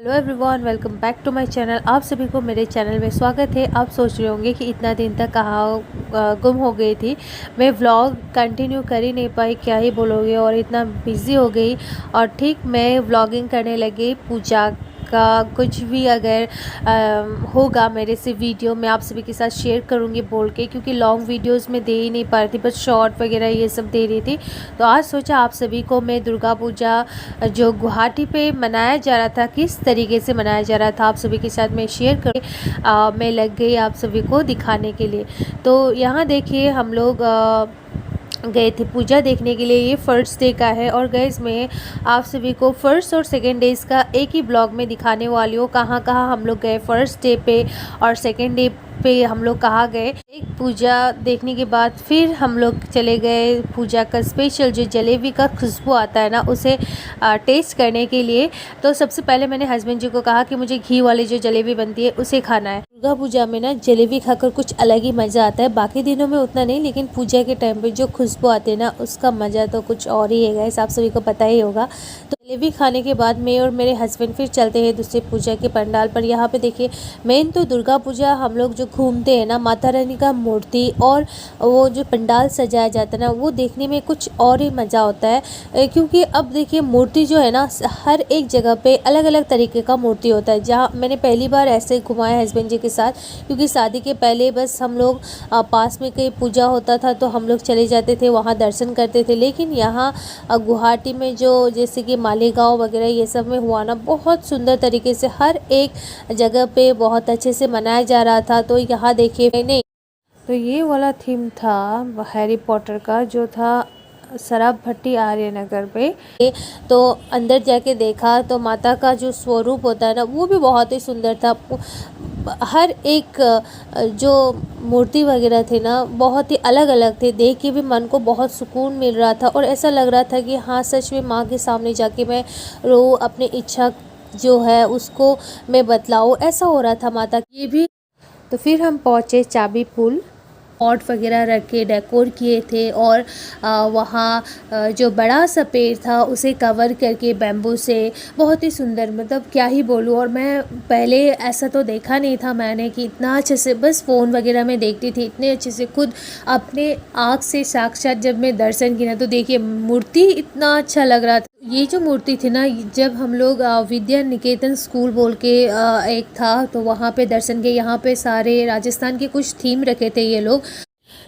Hello everyone, welcome back to my channel. आप सभी को मेरे चैनल में स्वागत है। आप सोच रहे होंगे कि इतना दिन तक कहाँ गुम हो गई थी। मैं व्लॉग कंटिन्यू कर ही नहीं पाई, क्या ही बोलोगे, और इतना बिज़ी हो गई। और ठीक मैं व्लॉगिंग करने लगी पूजा का कुछ भी अगर होगा मेरे से वीडियो मैं आप सभी के साथ शेयर करूंगी बोल के, क्योंकि लॉन्ग वीडियोस में दे ही नहीं पा रही थी, बस शॉर्ट वगैरह ये सब दे रही थी। तो आज सोचा आप सभी को मैं दुर्गा पूजा जो गुवाहाटी पे मनाया जा रहा था, किस तरीके से मनाया जा रहा था, आप सभी के साथ मैं शेयर कर मैं लग गई आप सभी को दिखाने के लिए। तो यहाँ देखिए हम लोग गए थे पूजा देखने के लिए। ये फर्स्ट डे का है और गैस मैं आप सभी को फर्स्ट और सेकेंड डेज़ का एक ही ब्लॉग में दिखाने वाली हूँ, कहाँ कहाँ हम लोग गए फर्स्ट डे पे और सेकेंड डे पे हम लोग कहाँ गए। एक पूजा देखने के बाद फिर हम लोग चले गए पूजा का स्पेशल जो जलेबी का खुशबू आता है ना, उसे टेस्ट करने के लिए। तो सबसे पहले मैंने हस्बैंड जी को कहा कि मुझे घी वाली जो जलेबी बनती है उसे खाना है। दुर्गा पूजा में ना जलेबी खाकर कुछ अलग ही मज़ा आता है, बाकी दिनों में उतना नहीं, लेकिन पूजा के टाइम पे जो खुशबू आती है ना उसका मज़ा तो कुछ और ही है गाइस, आप सभी को पता ही होगा। तो जलेबी खाने के बाद मैं और मेरे हस्बैंड फिर चलते हैं दूसरे पूजा के पंडाल पर। यहाँ पे देखिए मेन तो दुर्गा पूजा हम लोग जो घूमते हैं ना, माता रानी का मूर्ति और वो जो पंडाल सजाया जाता है ना, वो देखने में कुछ और ही मज़ा होता है। क्योंकि अब देखिए मूर्ति जो है ना हर एक जगह पे अलग अलग तरीके का मूर्ति होता है। जहाँ मैंने पहली बार ऐसे घुमाया हस्बैंड जी के साथ, क्योंकि शादी के पहले बस हम लोग पास में कहीं पूजा होता था तो हम लोग चले जाते थे, वहाँ दर्शन करते थे। लेकिन यहाँ गुवाहाटी में जो जैसे कि मालेगांव वगैरह ये सब में हुआ ना, बहुत सुंदर तरीके से हर एक जगह पे बहुत अच्छे से मनाया जा रहा था। तो यहाँ देखिए नहीं, तो ये वाला थीम था हैरी पॉटर का जो था शराब भट्टी आर्य नगर पे। तो अंदर जाके देखा तो माता का जो स्वरूप होता है ना वो भी बहुत ही सुंदर था। हर एक जो मूर्ति वगैरह थे ना बहुत ही अलग अलग थे, देख के भी मन को बहुत सुकून मिल रहा था और ऐसा लग रहा था कि हाँ सच में माँ के सामने जाके मैं रो अपनी इच्छा जो है उसको मैं बतलाऊँ, ऐसा हो रहा था माता ये भी। तो फिर हम पहुँचे चाबी पुल, पॉट वगैरह रख के डेकोर किए थे और वहाँ जो बड़ा सा पेड़ था उसे कवर करके बैम्बू से, बहुत ही सुंदर, मतलब क्या ही बोलूँ। और मैं पहले ऐसा तो देखा नहीं था मैंने कि इतना अच्छे से, बस फ़ोन वगैरह में देखती थी, इतने अच्छे से खुद अपने आँख से साक्षात जब मैं दर्शन किया तो देखिए मूर्ति इतना अच्छा लग रहा था। ये जो मूर्ति थी ना, जब हम लोग विद्या निकेतन स्कूल बोल के एक था तो वहाँ पे दर्शन किए। यहाँ पे सारे राजस्थान के कुछ थीम रखे थे ये लोग,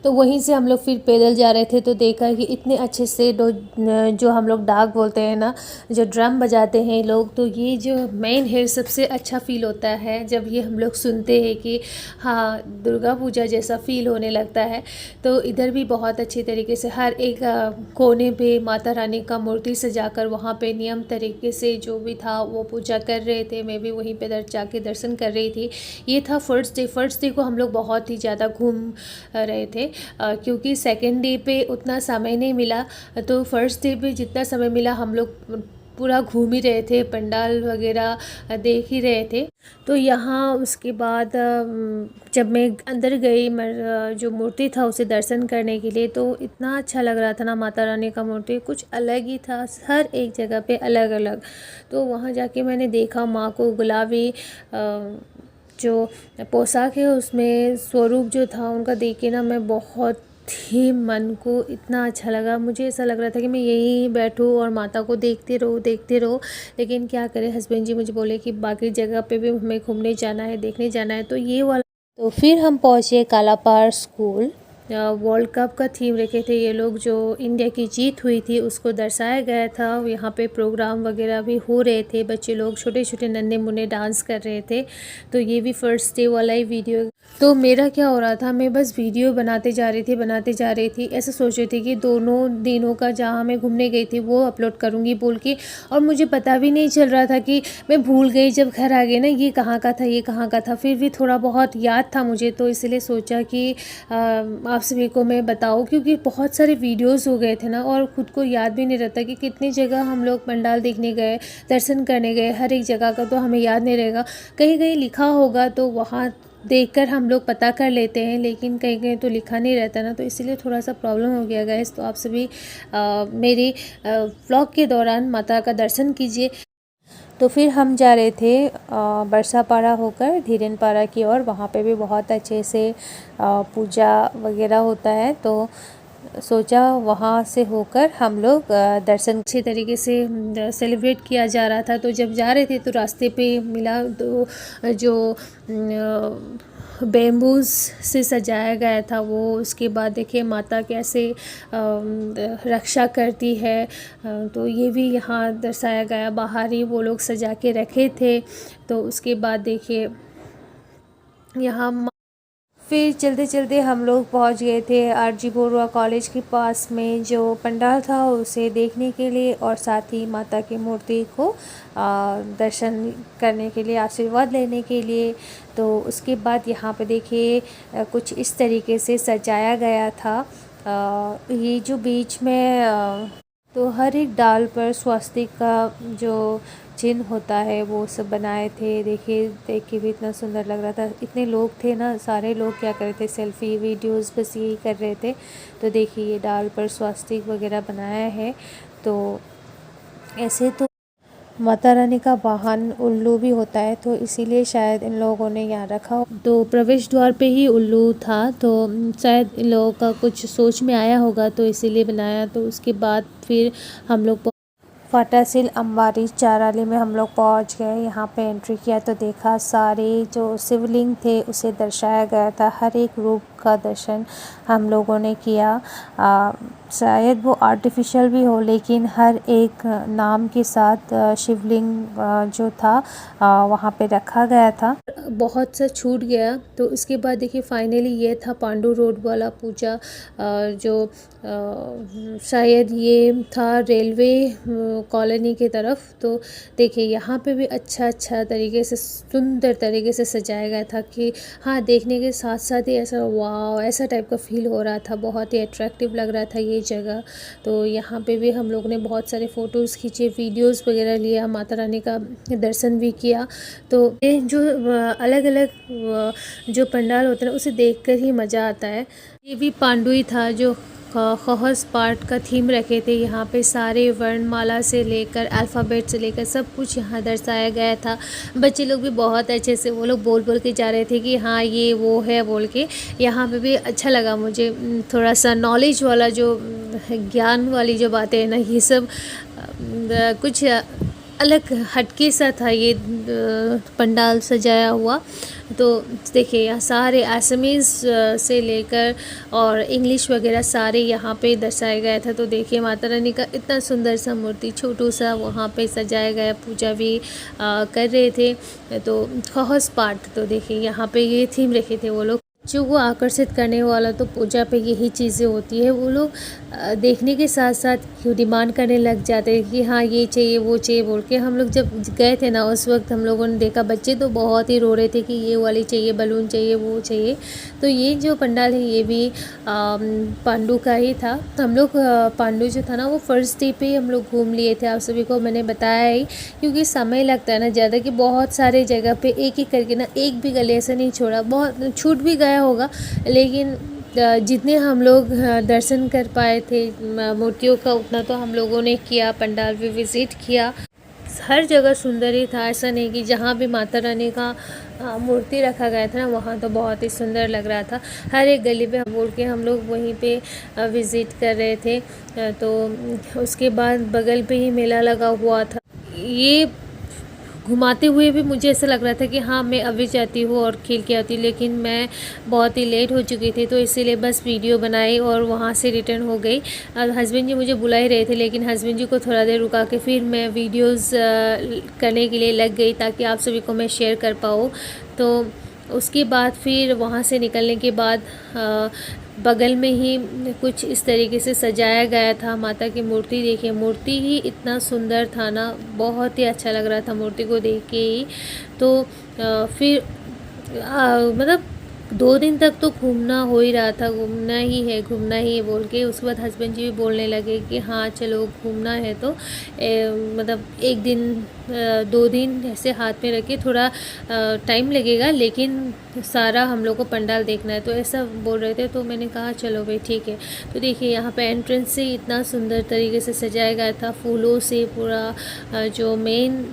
तो वहीं से हम लोग फिर पैदल जा रहे थे तो देखा कि इतने अच्छे से जो हम लोग डाक बोलते हैं ना, जो ड्रम बजाते हैं लोग, तो ये जो मेन है सबसे अच्छा फील होता है जब ये हम लोग सुनते हैं कि हाँ दुर्गा पूजा जैसा फील होने लगता है। तो इधर भी बहुत अच्छी तरीके से हर एक कोने पे माता रानी का मूर्ति सजाकर वहाँ पे नियम तरीके से जो भी था वो पूजा कर रहे थे। मैं भी वहीं पे जाके दर्शन कर रही थी। ये था फर्स्ट डे को हम लोग बहुत ही ज़्यादा घूम रहे थे, क्योंकि सेकेंड डे पे उतना समय नहीं मिला। तो फर्स्ट डे पे जितना समय मिला हम लोग पूरा घूम ही रहे थे, पंडाल वगैरह देख ही रहे थे। तो यहाँ उसके बाद जब मैं अंदर गई जो मूर्ति था उसे दर्शन करने के लिए, तो इतना अच्छा लग रहा था ना, माता रानी का मूर्ति कुछ अलग ही था, हर एक जगह पे अलग अलग। तो वहाँ जाके मैंने देखा माँ को गुलाबी जो पोशाक है उसमें स्वरूप जो था उनका देख के ना मैं बहुत ही, मन को इतना अच्छा लगा। मुझे ऐसा लग रहा था कि मैं यहीं बैठूं और माता को देखते रहो। लेकिन क्या करें, हस्बैंड जी मुझे बोले कि बाकी जगह पे भी हमें घूमने जाना है, देखने जाना है, तो ये वाला। तो फिर हम पहुँचे कालापाड़ स्कूल। वर्ल्ड कप का थीम रखे थे ये लोग, जो इंडिया की जीत हुई थी उसको दर्शाया गया था। यहाँ पे प्रोग्राम वगैरह भी हो रहे थे, बच्चे लोग छोटे छोटे नन्हे मुन्ने डांस कर रहे थे। तो ये भी फर्स्ट डे वाला ही वीडियो। तो मेरा क्या हो रहा था, मैं बस वीडियो बनाते जा रही थी, ऐसा सोच रही थी कि दोनों दिनों का जहाँ मैं घूमने गई थी वो अपलोड करूँगी बोल के। और मुझे पता भी नहीं चल रहा था कि मैं भूल गई, जब घर आ गई ना ये कहाँ का था ये कहाँ का था, फिर भी थोड़ा बहुत याद था मुझे, तो इसलिए सोचा कि आप सभी को मैं बताऊँ, क्योंकि बहुत सारे वीडियोस हो गए थे ना और ख़ुद को याद भी नहीं रहता कि कितनी जगह हम लोग पंडाल देखने गए, दर्शन करने गए, हर एक जगह का तो हमें याद नहीं रहेगा। कहीं कहीं लिखा होगा तो वहाँ देखकर हम लोग पता कर लेते हैं, लेकिन कहीं कहीं तो लिखा नहीं रहता ना, तो इसीलिए थोड़ा सा प्रॉब्लम हो गया गाइस। तो आप सभी मेरी व्लॉग के दौरान माता का दर्शन कीजिए। तो फिर हम जा रहे थे बरसापाड़ा होकर धीरेनपाड़ा की ओर। वहाँ पे भी बहुत अच्छे से पूजा वगैरह होता है, तो सोचा वहाँ से होकर हम लोग दर्शन अच्छे तरीके से सेलिब्रेट किया जा रहा था। तो जब जा रहे थे तो रास्ते पे मिला तो जो बेम्बूस से सजाया गया था वो। उसके बाद देखिए माता कैसे रक्षा करती है, तो ये भी यहाँ दर्शाया गया। बाहर ही वो लोग सजा के रखे थे। तो उसके बाद देखिए यहाँ फिर चलते चलते हम लोग पहुँच गए थे आरजी बोरुआ कॉलेज के पास में जो पंडाल था उसे देखने के लिए, और साथ ही माता की मूर्ति को दर्शन करने के लिए, आशीर्वाद लेने के लिए। तो उसके बाद यहाँ पे देखिए कुछ इस तरीके से सजाया गया था। ये जो बीच में तो हर एक डाल पर स्वास्तिक का जो चिन्ह होता है वो सब बनाए थे। देखिए देख के भी इतना सुंदर लग रहा था। इतने लोग थे ना, सारे लोग क्या कर रहे थे, सेल्फी वीडियोस बस यही कर रहे थे। तो देखिए ये डाल पर स्वास्तिक वगैरह बनाया है। तो ऐसे तो माता रानी का वाहन उल्लू भी होता है, तो इसीलिए शायद इन लोगों ने यहाँ रखा। तो प्रवेश द्वार पे ही उल्लू था, तो शायद इन लोगों का कुछ सोच में आया होगा तो इसीलिए बनाया। तो उसके बाद फिर हम लोग फाटासिल अंबारी चाराली में हम लोग पहुँच गए। यहाँ पे एंट्री किया तो देखा सारे जो शिवलिंग थे उसे दर्शाया गया था। हर एक रूप का दर्शन हम लोगों ने किया। शायद वो आर्टिफिशियल भी हो, लेकिन हर एक नाम के साथ शिवलिंग जो था वहाँ पे रखा गया था। बहुत सा छूट गया। तो उसके बाद देखिए फाइनली ये था पांडू रोड वाला पूजा, जो शायद ये था रेलवे कॉलोनी की तरफ। तो देखिए यहाँ पे भी अच्छा तरीके से, सुंदर तरीके से सजाया गया था कि हाँ, देखने के साथ साथ ही ऐसा वाव ऐसा टाइप का फील हो रहा था। बहुत ही अट्रैक्टिव लग रहा था ये जगह। तो यहाँ पे भी हम लोग ने बहुत सारे फ़ोटोज़ खींचे, वीडियोस वगैरह लिया, माता रानी का दर्शन भी किया। तो ये जो अलग अलग जो पंडाल होते हैं उसे देखकर ही मज़ा आता है। ये भी पांडु ही था जो खहस पार्ट का थीम रखे थे। यहाँ पे सारे वर्णमाला से लेकर अल्फ़ाबेट से लेकर सब कुछ यहाँ दर्शाया गया था। बच्चे लोग भी बहुत अच्छे से वो लोग बोल के जा रहे थे कि हाँ ये वो है बोल के। यहाँ पे भी अच्छा लगा मुझे, थोड़ा सा नॉलेज वाला जो ज्ञान वाली जो बातें हैं ना, ये सब कुछ अलग हटके सा था ये पंडाल सजाया हुआ। तो देखिए यहाँ सारे एसएमएस से लेकर और इंग्लिश वगैरह सारे यहाँ पे दर्शाया गया था। तो देखिए माता रानी का इतना सुंदर सा मूर्ति छोटू सा वहाँ पे सजाया गया, पूजा भी कर रहे थे। तो खहस पाठ, तो देखिए यहाँ पे ये थीम रखे थे वो लोग। जो वो आकर्षित करने वाला तो पूजा पे यही चीज़ें होती है। वो लोग देखने के साथ साथ डिमांड करने लग जाते हैं कि हाँ ये चाहिए वो चाहिए बोल के। हम लोग जब गए थे ना उस वक्त हम लोगों ने देखा बच्चे तो बहुत ही रो रहे थे कि ये वाली चाहिए, बलून चाहिए, वो चाहिए। तो ये जो पंडाल है ये भी पांडु का ही था। हम लोग पांडु जो था ना वो फर्स्ट डे पे हम लोग घूम लिए थे। आप सभी को मैंने बताया ही, क्योंकि समय लगता है ना ज़्यादा, कि बहुत सारे जगह पे एक एक करके ना, एक भी गली ऐसा नहीं छोड़ा। बहुत छूट भी गया होगा, लेकिन जितने हम लोग दर्शन कर पाए थे मूर्तियों का उतना तो हम लोगों ने किया। पंडाल भी विज़िट किया, हर जगह सुंदर ही था। ऐसा नहीं कि जहाँ भी माता रानी का मूर्ति रखा गया था ना वहाँ तो बहुत ही सुंदर लग रहा था। हर एक गली पे बोल के हम लोग वहीं पे विज़िट कर रहे थे। तो उसके बाद बगल पे ही मेला लगा हुआ था। ये घुमाते हुए भी मुझे ऐसा लग रहा था कि हाँ मैं अभी जाती हूँ और खेल के आती हूँ, लेकिन मैं बहुत ही लेट हो चुकी थी। तो इसीलिए बस वीडियो बनाई और वहाँ से रिटर्न हो गई। हस्बैंड जी मुझे बुला ही रहे थे, लेकिन हस्बैंड जी को थोड़ा देर रुका के फिर मैं वीडियोस करने के लिए लग गई ताकि आप सभी को मैं शेयर कर पाऊँ। तो उसके बाद फिर वहाँ से निकलने के बाद बगल में ही कुछ इस तरीके से सजाया गया था माता की मूर्ति। देखिए मूर्ति ही इतना सुंदर था ना, बहुत ही अच्छा लग रहा था मूर्ति को देख के ही। तो फिर मतलब 2 दिन तक तो घूमना हो ही रहा था, घूमना ही है बोल के। उसके बाद हस्बैंड जी भी बोलने लगे कि हाँ चलो घूमना है तो मतलब 1 दिन 2 दिन ऐसे हाथ में रखे, थोड़ा टाइम लगेगा लेकिन सारा हम लोग को पंडाल देखना है, तो ऐसा बोल रहे थे। तो मैंने कहा चलो भाई ठीक है। तो देखिए यहाँ पे एंट्रेंस से इतना सुंदर तरीके से सजाया गया था फूलों से पूरा जो मेन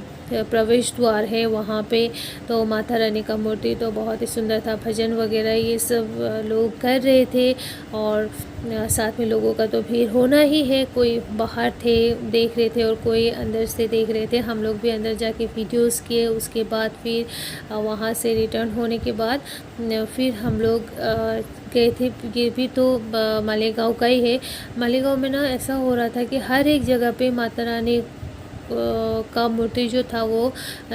प्रवेश द्वार है वहाँ पे तो माता रानी का मूर्ति तो बहुत ही सुंदर था। भजन वगैरह ये सब लोग कर रहे थे और साथ में लोगों का तो भीड़ होना ही है। कोई बाहर थे देख रहे थे और कोई अंदर से देख रहे थे। हम लोग भी अंदर जाके वीडियोस किए। उसके बाद फिर वहाँ से रिटर्न होने के बाद फिर हम लोग गए थे। ये भी तो मालेगांव का ही है। मालेगांव में ना ऐसा हो रहा था कि हर एक जगह पे माता रानी का मूर्ति जो था वो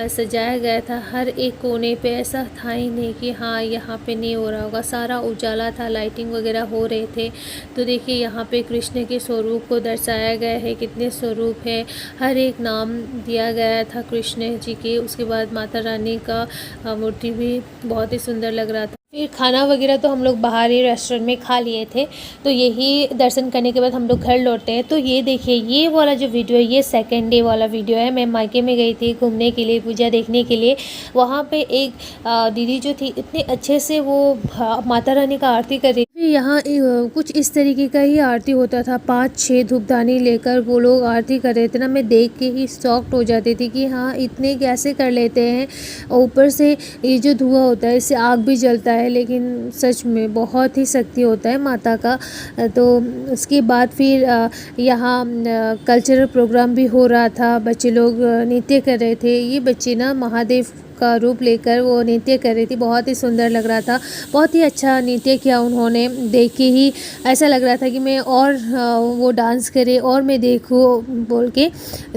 सजाया गया था। हर एक कोने पे ऐसा था ही नहीं कि हाँ यहाँ पे नहीं हो रहा होगा। सारा उजाला था, लाइटिंग वगैरह हो रहे थे। तो देखिए यहाँ पे कृष्ण के स्वरूप को दर्शाया गया है। कितने स्वरूप है, हर एक नाम दिया गया था कृष्ण जी के। उसके बाद माता रानी का मूर्ति भी बहुत ही सुंदर लग रहा था। फिर खाना वगैरह तो हम लोग बाहर ही रेस्टोरेंट में खा लिए थे। तो यही दर्शन करने के बाद हम लोग घर लौटे हैं। तो ये देखिए ये वाला जो वीडियो है ये सेकेंड डे वाला वीडियो है। मैं मायके में गई थी घूमने के लिए, पूजा देखने के लिए। वहाँ पे एक दीदी जो थी इतने अच्छे से वो माता रानी का आरती कर रही थी। यहाँ कुछ इस तरीके का ही आरती होता था। 5-6 धूपदानी लेकर वो लोग आरती कर रहे थे ना। मैं देख के ही शॉक्ड हो जाती थी कि हाँ इतने कैसे कर लेते हैं। ऊपर से ये जो धुआं होता है इससे आग भी जलता है, लेकिन सच में बहुत ही शक्ति होता है माता का। तो उसके बाद फिर यहाँ कल्चरल प्रोग्राम भी हो रहा था। बच्चे लोग नृत्य कर रहे थे। ये बच्चे ना महादेव का रूप लेकर वो नृत्य कर रही थी। बहुत ही सुंदर लग रहा था। बहुत ही अच्छा नृत्य किया उन्होंने। देख के ही ऐसा लग रहा था कि मैं और वो डांस करे और मैं देखूँ बोल के।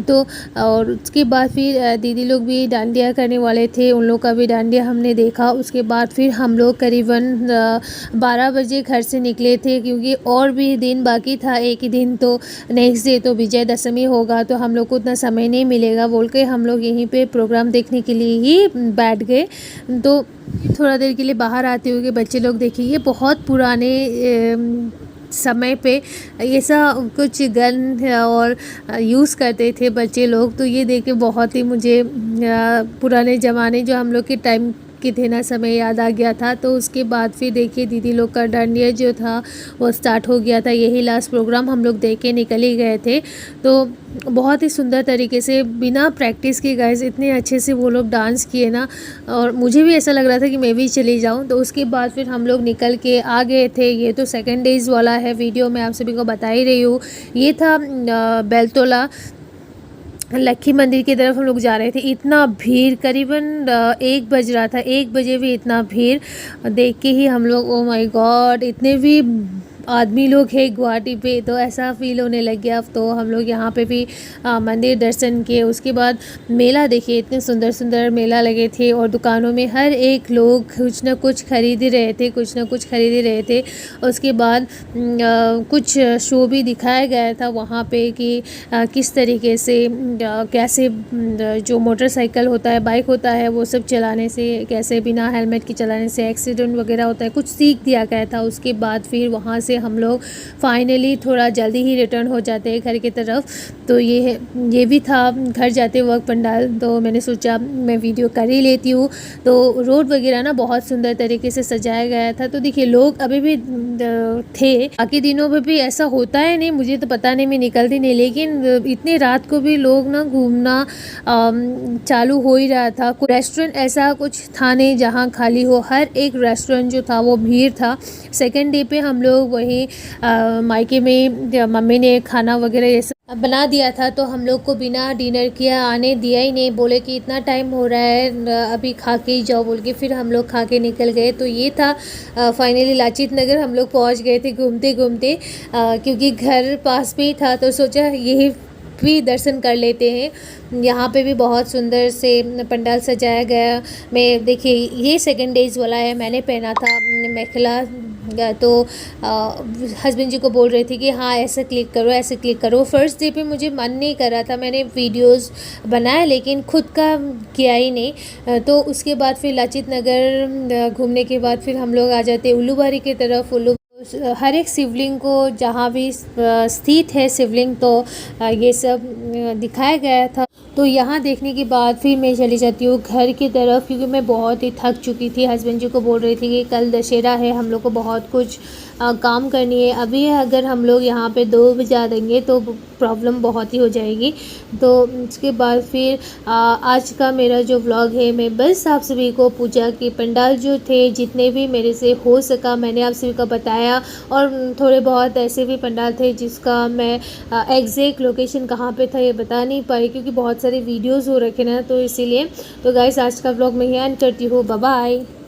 तो और उसके बाद फिर दीदी लोग भी डांडिया करने वाले थे। उन लोग का भी डांडिया हमने देखा। उसके बाद फिर हम लोग करीबन 12 बजे घर से निकले थे, क्योंकि और भी दिन बाकी था। एक ही दिन तो नेक्स्ट डे तो विजयदशमी होगा, तो हम लोग को उतना समय नहीं मिलेगा बोल के हम लोग यहीं पे प्रोग्राम देखने के लिए ही बैठ गए। तो थोड़ा देर के लिए बाहर आते हुए बच्चे लोग देखिए ये बहुत पुराने समय पे ये सब कुछ गन और यूज़ करते थे बच्चे लोग। तो ये देख के बहुत ही मुझे पुराने ज़माने जो हम लोग के टाइम के थे ना समय याद आ गया था। तो उसके बाद फिर देखिए दीदी लोग का डांडिया जो था वो स्टार्ट हो गया था। यही लास्ट प्रोग्राम हम लोग देख के निकल ही गए थे। तो बहुत ही सुंदर तरीके से बिना प्रैक्टिस के गाइस इतने अच्छे से वो लोग डांस किए ना, और मुझे भी ऐसा लग रहा था कि मैं भी चली जाऊं। तो उसके बाद फिर हम लोग निकल के आ गए थे। ये तो सेकेंड डेज़ वाला है वीडियो, मैं आप सभी को बता ही रही हूँ। ये था बेलतोला लक्खी मंदिर की तरफ हम लोग जा रहे थे। इतना भीड़, करीबन 1 बज रहा था, 1 बजे भी इतना भीड़ देख के ही हम लोग ओ माय गॉड इतने भी आदमी लोग हैं गुवाहाटी पे, तो ऐसा फील होने लग गया। तो हम लोग यहाँ पे भी मंदिर दर्शन किए। उसके बाद मेला देखिए, इतने सुंदर सुंदर मेला लगे थे और दुकानों में हर एक लोग कुछ ना कुछ खरीद रहे थे, कुछ ना कुछ खरीद रहे थे। उसके बाद कुछ शो भी दिखाया गया था वहाँ पे कि किस तरीके से कैसे जो मोटरसाइकिल होता है, बाइक होता है, वो सब चलाने से कैसे बिना हेलमेट के चलाने से एक्सीडेंट वगैरह होता है, कुछ सीख दिया गया था। उसके बाद फिर वहाँ से हम लोग फाइनली थोड़ा जल्दी ही रिटर्न हो जाते हैं घर की तरफ। तो ये भी था घर जाते वक्त पंडाल, तो मैंने सोचा मैं वीडियो कर ही लेती हूँ। तो रोड वगैरह ना बहुत सुंदर तरीके से सजाया गया था। तो देखिए लोग अभी भी थे। बाकी दिनों में भी ऐसा होता है नहीं, मुझे तो पता नहीं, मैं निकलती नहीं, लेकिन इतने रात को भी लोग ना घूमना चालू हो ही रहा था। रेस्टोरेंट ऐसा कुछ था नहीं जहाँ खाली हो, हर एक रेस्टोरेंट जो था वो भीड़ था। सेकेंड डे पे हम लोग वहीं मायके में मम्मी ने खाना वगैरह ये सब बना दिया था, तो हम लोग को बिना डिनर किया आने दिया ही नहीं। बोले कि इतना टाइम हो रहा है अभी खा के ही जाओ बोल के, फिर हम लोग खा के निकल गए। तो ये था फाइनली लाचित नगर हम लोग पहुंच गए थे घूमते घूमते, क्योंकि घर पास में ही था तो सोचा यही भी दर्शन कर लेते हैं। यहाँ पे भी बहुत सुंदर से पंडाल सजाया गया। मैं देखिए ये सेकेंड डेज वाला है, मैंने पहना था मेखला, तो हस्बैंड जी को बोल रही थी कि हाँ ऐसे क्लिक करो, ऐसे क्लिक करो। फर्स्ट डे पे मुझे मन नहीं कर रहा था, मैंने वीडियोस बनाया लेकिन खुद का किया ही नहीं। तो उसके बाद फिर लाचित नगर घूमने के बाद फिर हम लोग आ जाते उल्लूबारी की तरफ। हर एक शिवलिंग को जहाँ भी स्थित है शिवलिंग, तो ये सब दिखाया गया था। तो यहाँ देखने के बाद फिर मैं चली जाती हूँ घर की तरफ, क्योंकि मैं बहुत ही थक चुकी थी। हस्बैंड जी को बोल रही थी कि कल दशहरा है, हम लोग को बहुत कुछ काम करनी है। अभी अगर हम लोग यहाँ पे 2 बजा देंगे तो प्रॉब्लम बहुत ही हो जाएगी। तो उसके बाद फिर आज का मेरा जो व्लॉग है, मैं बस आप सभी को पूजा के पंडाल जो थे जितने भी मेरे से हो सका मैंने आप सभी को बताया। और थोड़े बहुत ऐसे भी पंडाल थे जिसका मैं एग्जैक्ट लोकेशन कहाँ पे था ये बता नहीं पाई, क्योंकि बहुत सारे वीडियोस हो रखे ना, तो इसीलिए। तो गाइस आज का व्लॉग मैं यहाँ एंड करती हूँ। Bye bye.